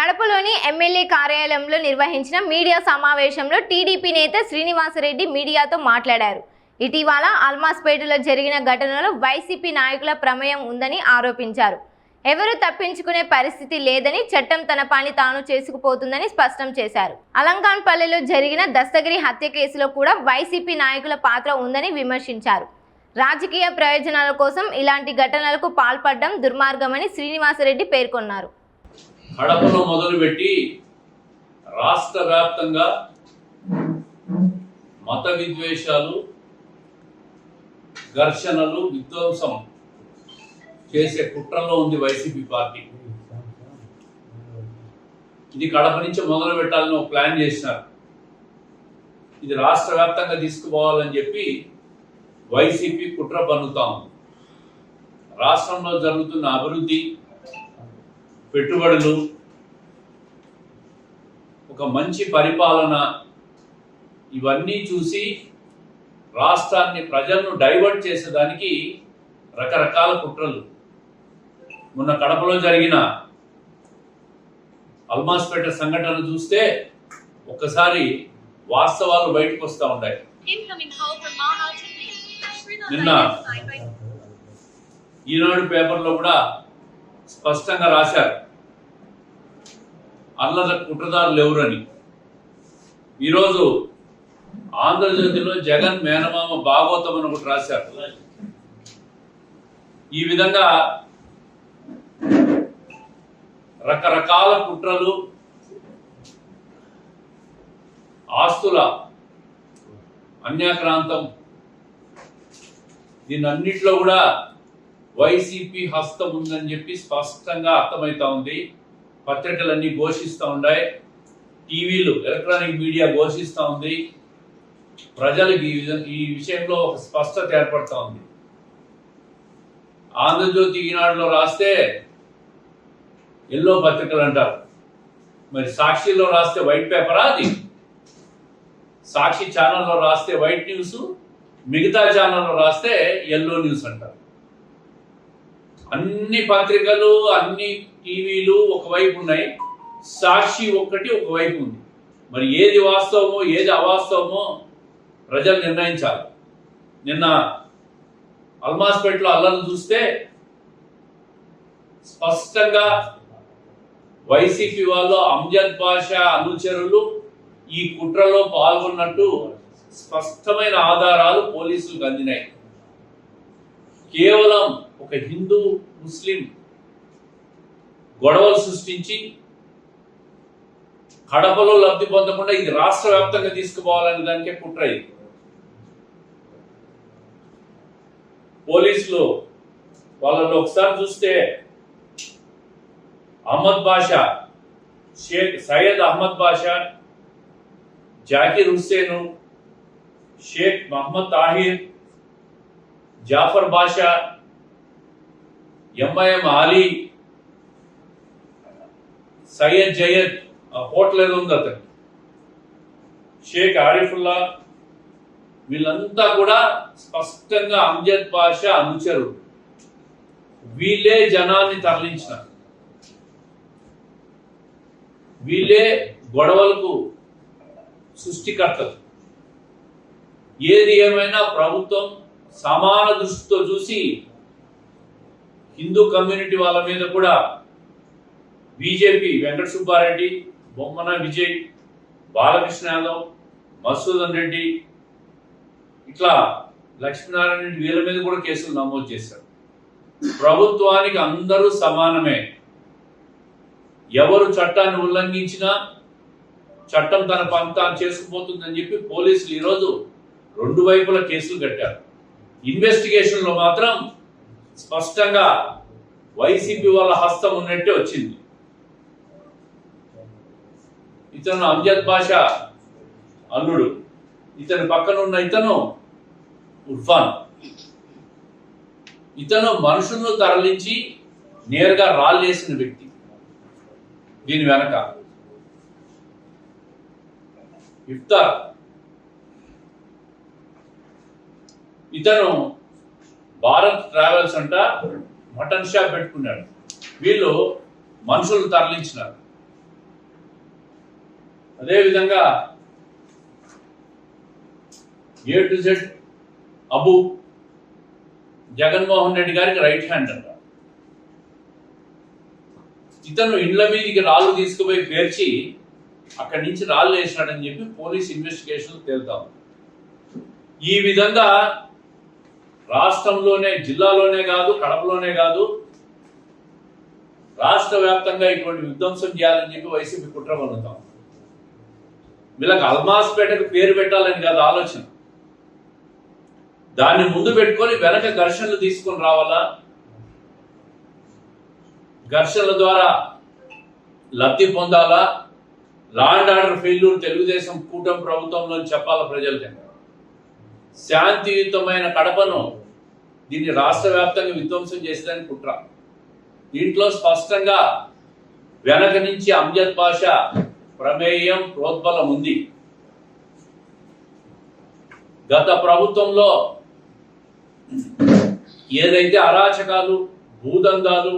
కడపలోని MLA కార్యాలయంలో నిర్వహించిన media సమావేశంలో టీడీపీ నేత శ్రీనివాసరెడ్డి మీడియాతో మాట్లాడారు. ఇటీవల అల్మాస్పేటలో జరిగిన ఘటనలో వైసీపీ నాయకుల ప్రమేయం ఉందని ఆరోపించారు. ఎవరు తప్పించుకునే పరిస్థితి లేదని, చట్టం తన పని తాను చేసుకుపోతుందని స్పష్టం చేశారు. అలంకాన్పల్లిలో జరిగిన దస్తగిరి హత్య కేసులో కూడా వైసీపీ నాయకుల పాత్ర ఉందని విమర్శించారు. రాజకీయ ప్రయోజనాల కోసం ఇలాంటి ఘటనలకు పాల్పడడం దుర్మార్గమని శ్రీనివాసరెడ్డి పేర్కొన్నారు. కడపలో మొదలుపెట్టి రాష్ట్ర వ్యాప్తంగా మత విద్వేషాలు, ఘర్షణలు, విధ్వంసం చేసే కుట్రలో ఉంది వైసీపీ పార్టీ. ఇది కడప నుంచి మొదలు పెట్టాలని ఒక ప్లాన్ చేసినారు. ఇది రాష్ట్ర వ్యాప్తంగా తీసుకుపోవాలని చెప్పి వైసీపీ కుట్ర పన్నుతా ఉంది. రాష్ట్రంలో జరుగుతున్న అభివృద్ధి, పెట్టుబడులు, ఒక మంచి పరిపాలన, ఇవన్నీ చూసి రాష్ట్రాన్ని, ప్రజలను డైవర్ట్ చేసేదానికి రకరకాల కుట్రలు. మొన్న కడపలో జరిగిన అల్మాస్పేట సంఘటన చూస్తే ఒక్కసారి వాస్తవాలు బయటకు వస్తూ ఉన్నాయి. నిన్న ఈనాడు పేపర్లో కూడా స్పష్టంగా రాశారు అల్లర కుట్రదారులు ఎవరని. ఈరోజు ఆంధ్రజ్యోతిలో జగన్ మేనమామ భాగవతం అని ఒకటి రాశారు. ఈ విధంగా రకరకాల కుట్రలు, ఆస్తుల అన్యాక్రాంతం, దీనన్నిట్లో కూడా వైసీపీ హస్తం ఉందని చెప్పి స్పష్టంగా అర్థమవుతా ఉంది. పత్రికలన్నీ ఘోషిస్తూ ఉన్నాయి, టీవీలు, ఎలక్ట్రానిక్ మీడియా ఘోషిస్తూ ఉంది. ప్రజలకు ఈ విషయంలో ఒక స్పష్టత ఏర్పడుతూ ఉంది. ఆంధ్రజ్యోతి, ఈనాడులో రాస్తే ఎల్లో పత్రికలు అంటారు, మరి సాక్షిలో రాస్తే వైట్ పేపరా? అది సాక్షి ఛానల్లో రాస్తే వైట్ న్యూస్, మిగతా ఛానల్లో రాస్తే ఎల్లో న్యూస్ అంటారు. అన్ని పత్రికలు, అన్ని టీవీలు ఒకవైపు ఉన్నాయి, సాక్షి ఒక్కటి ఒకవైపు ఉంది. మరి ఏది వాస్తవమో ఏది అవాస్తవమో ప్రజలు నిర్ణయించాలి. నిన్న అల్మాస్పేటలో అల్లర్లు చూస్తే స్పష్టంగా వైసీపీ వాళ్ళు, అంజద్ బాషా అనుచరులు ఈ కుట్రలో పాల్గొన్నట్టు స్పష్టమైన ఆధారాలు పోలీసులకు అందినాయి. కేవలం ఒక హిందూ ముస్లిం గొడవలు సృష్టించి కడపలో లబ్ధి పొందకుండా ఇది రాష్ట్ర వ్యాప్తంగా తీసుకుపోవాలనే దానికే కుట్ర. ఇది పోలీసులు వాళ్ళలో ఒకసారి చూస్తే అహ్మద్ బాషా, షేక్ సయ్యద్ అహ్మద్ బాషా, జాకిర్ హుస్సేను, షేక్ మహమ్మద్ తాహిర్, జాఫర్ బాషా, ఎంఐఎం ఆలీ, సయ్యద్ జయద్, హోటల్ ఏదో ఉంది అతను, షేక్ ఆరిఫుల్లా, వీళ్ళంతా కూడా స్పష్టంగా అంజద్ బాషా అనుచరులు. వీళ్ళే జనాన్ని తరలించినారు, వీళ్ళే గొడవలకు సృష్టికర్తలు. ఏది ఏమైనా ప్రభుత్వం సమాన దృష్టితో చూసి హిందూ కమ్యూనిటీ వాళ్ళ మీద కూడా బీజేపీ వెంకట సుబ్బారెడ్డి, బొమ్మన విజయ్, బాలకృష్ణ యాదవ్, మసూదన్ రెడ్డి, ఇట్లా లక్ష్మీనారాయణ రెడ్డి, వీళ్ళ మీద కూడా కేసులు నమోదు చేశారు. ప్రభుత్వానికి అందరూ సమానమే. ఎవరు చట్టాన్ని ఉల్లంఘించినా చట్టం తన పని తాను చేసుకుపోతుందని చెప్పి పోలీసులు ఈరోజు రెండు వైపుల కేసులు కట్టారు. ఇన్వెస్టిగేషన్లో మాత్రం స్పష్టంగా వైసీపీ వాళ్ళ హస్తం ఉన్నట్టే వచ్చింది. ఇతను అంజద్ బాషా అల్లుడు, ఇతని పక్కన ఉన్న ఇతను ఉర్ఫాన్. ఇతను మనుషులను తరలించి నేరుగా రాళ్ళేసిన వ్యక్తి. దీని వెనక ఇఫ్తార్, ఇతను భారత్ ట్రావెల్స్ అంట మటన్ షాప్ పెట్టుకున్నాడు. వీళ్ళు మనుషులు తరలించినారు. అదేవిధంగా A to Z Abu Jaganmohan Reddy గారికి రైట్ హ్యాండ్ అంట. ఇతను ఇండ్ల మీదకి రాళ్ళు తీసుకుపోయి పేర్చి అక్కడి నుంచి రాళ్ళు వేసినాడని చెప్పి పోలీస్ ఇన్వెస్టిగేషన్ తేలుతాం. ఈ విధంగా రాష్ట్రంలోనే, జిల్లాలోనే కాదు, కడపలోనే కాదు, రాష్ట్ర వ్యాప్తంగా ఇటువంటి విధ్వంసం చేయాలని చెప్పి వైసీపీ కుట్ర పన్నుతాం. వీళ్ళకి అల్మాస్పేటకు పేరు పెట్టాలని కాదు ఆలోచన. దాన్ని ముందు పెట్టుకొని వెనక ఘర్షణలు తీసుకొని రావాలా, ఘర్షణల ద్వారా లబ్ధి పొందాలా, law and order failure Telugu Desam కూటమి ప్రభుత్వంలో చెప్పాలా ప్రజలకి. శాంతియుతమైన కడపను దీన్ని రాష్ట్ర వ్యాప్తంగా విధ్వంసం చేసేదానికి కుట్ర. దీంట్లో స్పష్టంగా వెనక నుంచి అంజద్ బాషా ప్రమేయం, ప్రోద్బలం ఉంది. గత ప్రభుత్వంలో ఏదైతే అరాచకాలు, భూదందాలు,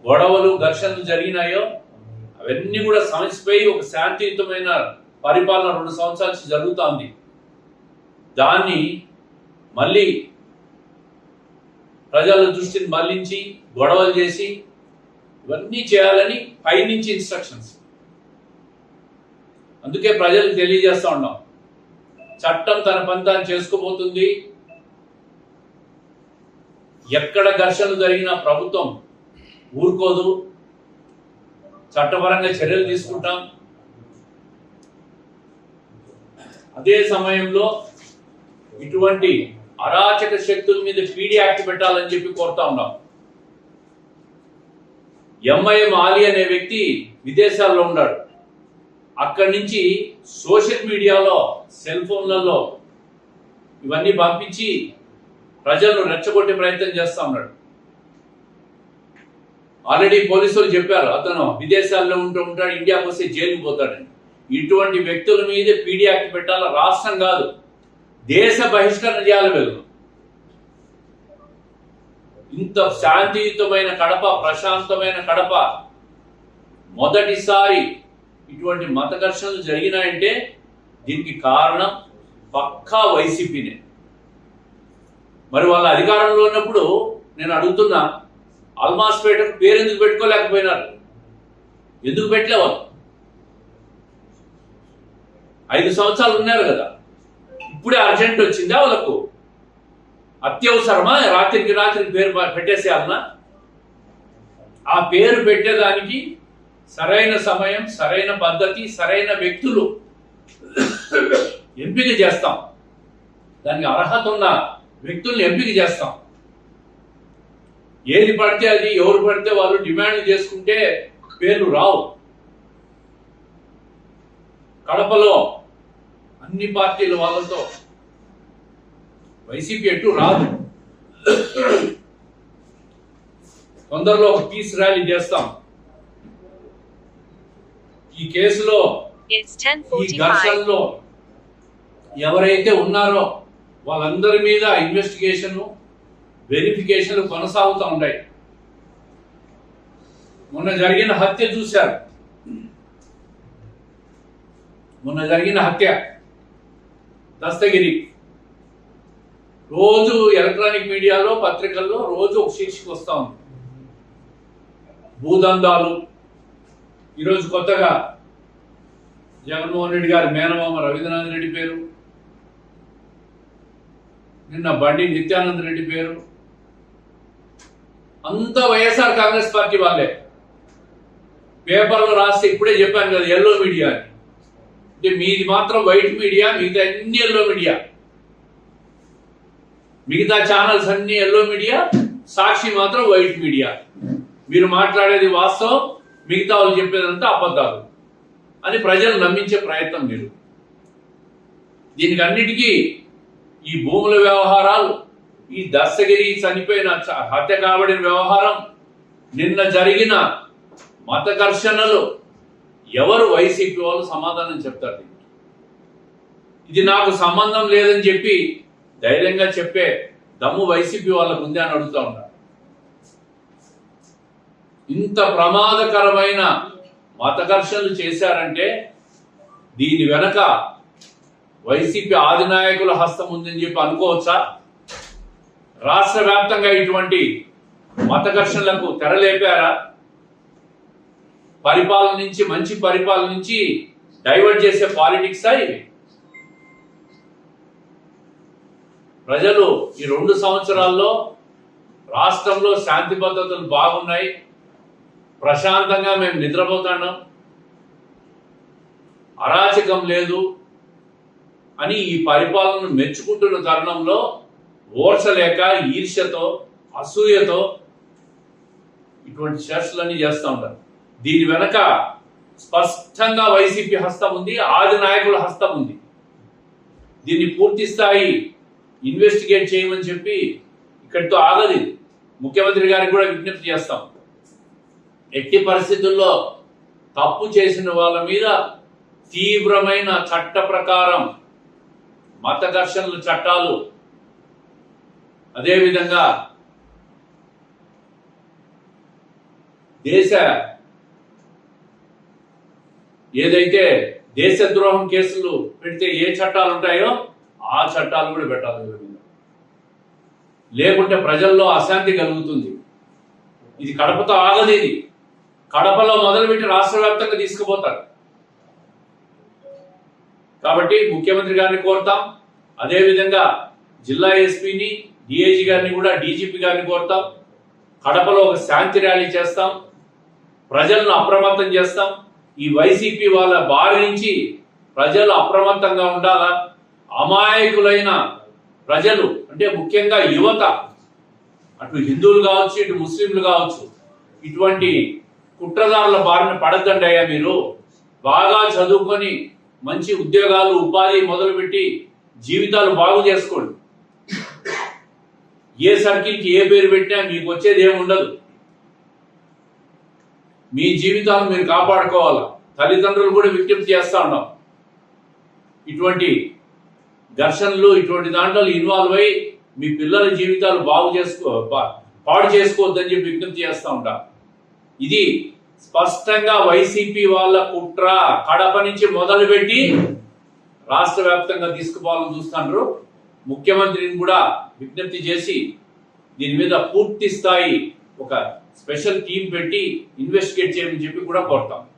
గొడవలు, ఘర్షణలు జరిగినాయో అవన్నీ కూడా సమస్యపోయి ఒక శాంతియుతమైన పరిపాలన 2 సంవత్సరాల నుంచి జరుగుతోంది. దాన్ని మళ్ళీ ప్రజల దృష్టిని మళ్లించి గొడవలు చేసి ఇవన్నీ చేయాలని పైనుంచి ఇన్స్ట్రక్షన్స్. అందుకే ప్రజలకు తెలియజేస్తా ఉన్నాం, చట్టం తన పని తాను చేసుకోబోతుంది. ఎక్కడ ఘర్షణలు జరిగినా ప్రభుత్వం ఊరుకోదు, చట్టపరంగా చర్యలు తీసుకుంటాం. అదే సమయంలో ఇటువంటి అరాచక శక్తుల మీద పీడీ యాక్ట్ పెట్టాలని చెప్పి కోరుతా ఉన్నాం. ఎంఐఎం ఆలీ అనే వ్యక్తి విదేశాల్లో ఉన్నాడు. అక్కడి నుంచి సోషల్ మీడియాలో, సెల్ ఫోన్లలో ఇవన్నీ పంపించి ప్రజలను రెచ్చగొట్టే ప్రయత్నం చేస్తా ఉన్నాడు. ఆల్రెడీ పోలీసులు చెప్పారు, అతను విదేశాల్లో ఉంటాడు, ఇండియాకి వస్తే జైలుకి పోతాడని. ఇటువంటి వ్యక్తుల మీద పీడీ యాక్ట్ పెట్టాల. రాష్ట్రం కాదు, దేశ బహిష్కరణ చేయాలి. వీళ్ళు ఇంత శాంతియుతమైన కడప, ప్రశాంతమైన కడప, మొదటిసారి ఇటువంటి మత ఘర్షణలు జరిగినాయంటే దీనికి కారణం పక్కా వైసీపీనే. మరి వాళ్ళ అధికారంలో ఉన్నప్పుడు నేను అడుగుతున్నా, అల్మాస్పేటకు పేరు ఎందుకు పెట్టుకోలేకపోయినారు? ఎందుకు పెట్టలేవారు? 5 సంవత్సరాలు ఉన్నారు కదా, ఇప్పుడే అర్జెంట్ వచ్చిందా వాళ్ళకు? అత్యవసరమా రాత్రికి పేరు పెట్టేసేయాలన్నా? ఆ పేరు పెట్టేదానికి సరైన సమయం, సరైన పద్ధతి, సరైన వ్యక్తులు ఎంపిక చేస్తాం. దానికి అర్హత ఉన్న వ్యక్తుల్ని ఎంపిక చేస్తాం. ఏది పడితే అది, ఎవరు పడితే వాళ్ళు డిమాండ్ చేసుకుంటే పేర్లు రావు. కడపలో అన్ని పార్టీల వాళ్ళతో వైసీపీ ఎటు రాదు. తొందరలో ఒక పీస్ ర్యాలీ చేస్తాం. ఈ కేసులో, ఈ ఘర్షణలో ఎవరైతే ఉన్నారో వాళ్ళందరి మీద ఇన్వెస్టిగేషన్, వెరిఫికేషన్ కొనసాగుతూ ఉన్నాయి. మొన్న జరిగిన హత్య చూశారు. మొన్న జరిగిన హత్య దస్తగిరి, రోజు ఎలక్ట్రానిక్ మీడియాలో, పత్రికల్లో రోజు ఒక శీర్షిక వస్తూ ఉంది. భూదందాలు. ఈరోజు కొత్తగా జగన్మోహన్ రెడ్డి గారి మేనమామ రవీంద్రనాథ్ రెడ్డి పేరు, నిన్న బండి నిత్యానంద రెడ్డి పేరు. అంతా వైఎస్ఆర్ కాంగ్రెస్ పార్టీ వాళ్ళే. పేపర్లో రాస్తే ఇప్పుడే చెప్పాను కదా, ఎల్లో మీడియా అని. అంటే మీది మాత్రం వైట్ మీడియా, మిగతా అన్ని ఎల్లో మీడియా. మిగతా ఛానల్స్ అన్ని ఎల్లో మీడియా, సాక్షి మాత్రం వైట్ మీడియా. మీరు మాట్లాడేది వాస్తవం, మిగతా వాళ్ళు చెప్పేదంతా అబద్ధాలు అని ప్రజలు నమ్మించే ప్రయత్నం మీరు. దీనికి అన్నిటికీ ఈ భూముల వ్యవహారాలు, ఈ దస్తగిరి చనిపోయిన, హత్య కాబడిన వ్యవహారం, నిన్న జరిగిన మత ఘర్షణలు, ఎవరు వైసీపీ వాళ్ళు సమాధానం చెప్తారు? ఇది నాకు సంబంధం లేదని చెప్పి ధైర్యంగా చెప్పే దమ్ము వైసీపీ వాళ్ళకు ఉంది అని అడుగుతా ఉన్నారు. ఇంత ప్రమాదకరమైన మత ఘర్షణలు చేశారంటే దీని వెనక వైసీపీ ఆదినాయకుల హస్తం ఉందని చెప్పి అనుకోవచ్చా? రాష్ట్ర వ్యాప్తంగా ఇటువంటి మత ఘర్షణలకు తెరలేపారా? పరిపాలన నుంచి, మంచి పరిపాలన నుంచి డైవర్ట్ చేసే పాలిటిక్సా ఇవి? ప్రజలు ఈ 2 సంవత్సరాల్లో రాష్ట్రంలో శాంతి భద్రతలు బాగున్నాయి, ప్రశాంతంగా మేము నిద్రపోతున్నాం, అరాచకం లేదు అని ఈ పరిపాలనను మెచ్చుకుంటున్న తరుణంలో ఓర్చలేక ఈర్ష్యతో, అసూయతో ఇటువంటి చర్చలన్నీ చేస్తూ ఉంటారు. దీని వెనక స్పష్టంగా వైసీపీ హస్తం ఉంది, ఆది నాయకుల హస్తం ఉంది. దీన్ని పూర్తి స్థాయి ఇన్వెస్టిగేట్ చేయమని చెప్పి ఇక్కడితో ఆగది. ముఖ్యమంత్రి గారికి కూడా విజ్ఞప్తి చేస్తాం. ఎట్టి పరిస్థితుల్లో తప్పు చేసిన వాళ్ళ మీద తీవ్రమైన చట్ట ప్రకారం మత ఘర్షణల చట్టాలు, అదేవిధంగా ఏదైతే దేశద్రోహం కేసులు పెడితే ఏ చట్టాలు ఉంటాయో ఆ చట్టాలు కూడా పెట్టాలి. లేకుంటే ప్రజల్లో అశాంతి కలుగుతుంది. ఇది కడపతో ఆగదు. ఇది కడపలో మొదలుపెట్టి రాష్ట్ర వ్యాప్తంగా తీసుకుపోతారు. కాబట్టి ముఖ్యమంత్రి గారిని కోరుతాం, అదేవిధంగా జిల్లా ఎస్పీని, డిఐజీ గారిని కూడా, డీజీపీ గారిని కోరుతాం. కడపలో ఒక శాంతి ర్యాలీ చేస్తాం, ప్రజలను అప్రమత్తం చేస్తాం. ఈ వైసీపీ వాళ్ళ బారి నుంచి ప్రజలు అప్రమత్తంగా ఉండాలా. అమాయకులైన ప్రజలు అంటే ముఖ్యంగా యువత, అటు హిందువులు కావచ్చు, ఇటు ముస్లింలు కావచ్చు, ఇటువంటి కుట్రదారుల బారిన పడద్దండి అయ్యా. మీరు బాగా చదువుకొని మంచి ఉద్యోగాలు, ఉపాధి మొదలుపెట్టి జీవితాలు బాగు చేసుకోండి. ఏ సర్కిల్కి ఏ పేరు పెట్టినా మీకు వచ్చేది ఏముండదు. మీ జీవితాలను మీరు కాపాడుకోవాలా. తల్లిదండ్రులు కూడా విజ్ఞప్తి చేస్తా ఉన్నాం, ఇటువంటి ఘర్షణలు, ఇటువంటి దాంట్లో ఇన్వాల్వ్ అయ్యి మీ పిల్లల జీవితాలు పాడు చేసుకోవద్దని చెప్పి విజ్ఞప్తి చేస్తూ ఉంటాం. ఇది స్పష్టంగా వైసీపీ వాళ్ళ కుట్ర. కడప నుంచి మొదలుపెట్టి రాష్ట్ర వ్యాప్తంగా తీసుకుపోవాలని చూస్తున్నారు. ముఖ్యమంత్రిని కూడా విజ్ఞప్తి చేసి దీని మీద పూర్తి స్థాయి ఒక స్పెషల్ టీం పెట్టి ఇన్వెస్టిగేట్ చేయమని చెప్పి కూడా కోరుతాం.